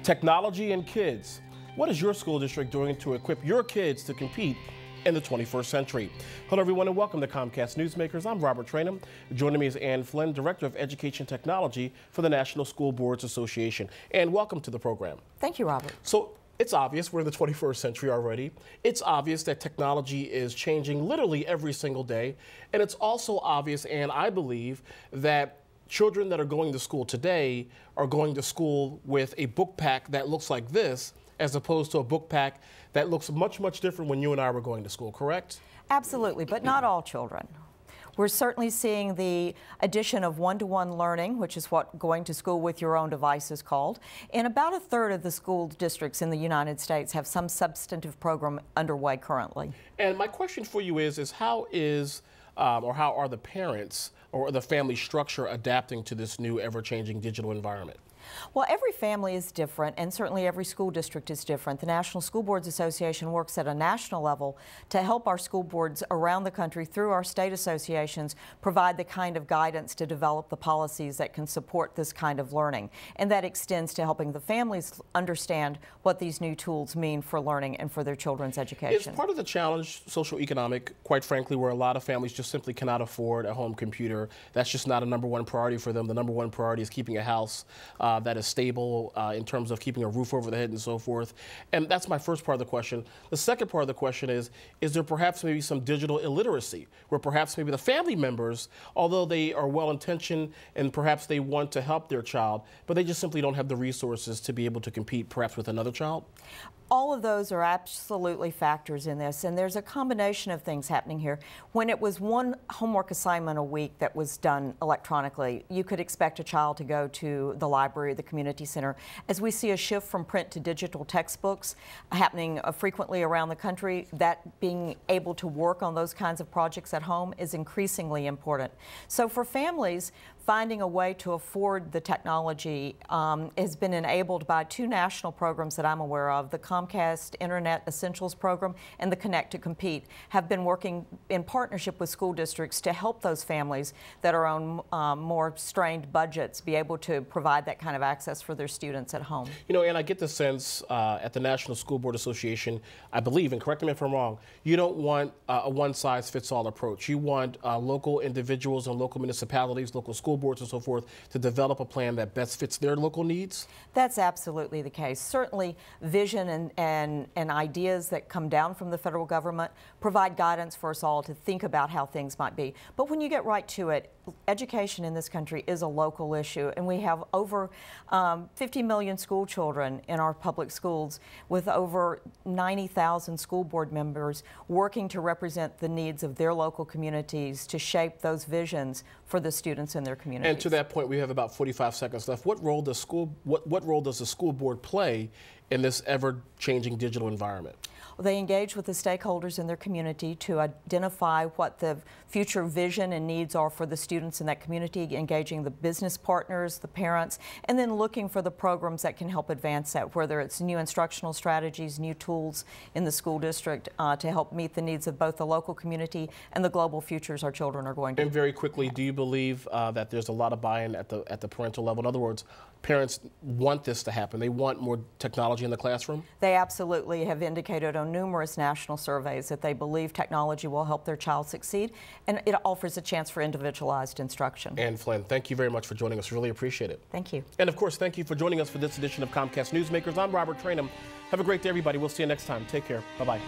Technology and kids. What is your school district doing to equip your kids to compete in the 21st century? Hello everyone and welcome to Comcast Newsmakers. I'm Robert Trainum. Joining me is Ann Flynn, Director of Education Technology for the National School Boards Association. And welcome to the program. Thank you, Robert. So it's obvious we're in the 21st century already. It's obvious that technology is changing literally every single day. And it's also obvious, and I believe, that children that are going to school today are going to school with a book pack that looks like this, as opposed to a book pack that looks much, much different when you and I were going to school, correct? Absolutely, but not all children. We're certainly seeing the addition of one-to-one learning, which is what going to school with your own device is called. And about a third of the school districts in the United States have some substantive program underway currently. And my question for you is how are the parents or the family structure adapting to this new ever-changing digital environment? Well, every family is different, and certainly every school district is different. The National School Boards Association works at a national level to help our school boards around the country through our state associations provide the kind of guidance to develop the policies that can support this kind of learning. And that extends to helping the families understand what these new tools mean for learning and for their children's education. Is part of the challenge socioeconomic, quite frankly, where a lot of families just simply cannot afford a home computer? That's just not a #1 priority for them. The #1 priority is keeping a house that is stable in terms of keeping a roof over the head and so forth. And that's my first part of the question. The second part of the question is there perhaps maybe some digital illiteracy where perhaps maybe the family members, although they are well-intentioned and perhaps they want to help their child, but they just simply don't have the resources to be able to compete perhaps with another child? All of those are absolutely factors in this, and there's a combination of things happening here. When it was one homework assignment a week that was done electronically, you could expect a child to go to the library, the community center. As we see a shift from print to digital textbooks happening frequently around the country, that being able to work on those kinds of projects at home is increasingly important. So for families, finding a way to afford the technology has been enabled by two national programs that I'm aware of. The Comcast Internet Essentials Program and the Connect to Compete have been working in partnership with school districts to help those families that are on more strained budgets be able to provide that kind of access for their students at home. You know, and I get the sense at the National School Board Association, I believe, and correct me if I'm wrong, you don't want a one-size-fits-all approach. You want local individuals and local municipalities, local school boards and so forth to develop a plan that best fits their local needs? That's absolutely the case. Certainly vision and ideas that come down from the federal government provide guidance for us all to think about how things might be. But when you get right to it, education in this country is a local issue, and we have over 50 million school children in our public schools with over 90,000 school board members working to represent the needs of their local communities to shape those visions for the students in their communities. And to that point, we have about 45 seconds left. What role does what role does the school board play in this ever-changing digital environment? They engage with the stakeholders in their community to identify what the future vision and needs are for the students in that community, engaging the business partners, the parents, and then looking for the programs that can help advance that, whether it's new instructional strategies, new tools in the school district to help meet the needs of both the local community and the global futures our children are going to. And very quickly, do you believe that there's a lot of buy-in at the parental level? In other words, parents want this to happen. They want more technology in the classroom? They absolutely have indicated on numerous national surveys that they believe technology will help their child succeed, and it offers a chance for individualized instruction. Ann Flynn, thank you very much for joining us. Really appreciate it. Thank you. And of course, thank you for joining us for this edition of Comcast Newsmakers. I'm Robert Trainum. Have a great day, everybody. We'll see you next time. Take care. Bye-bye.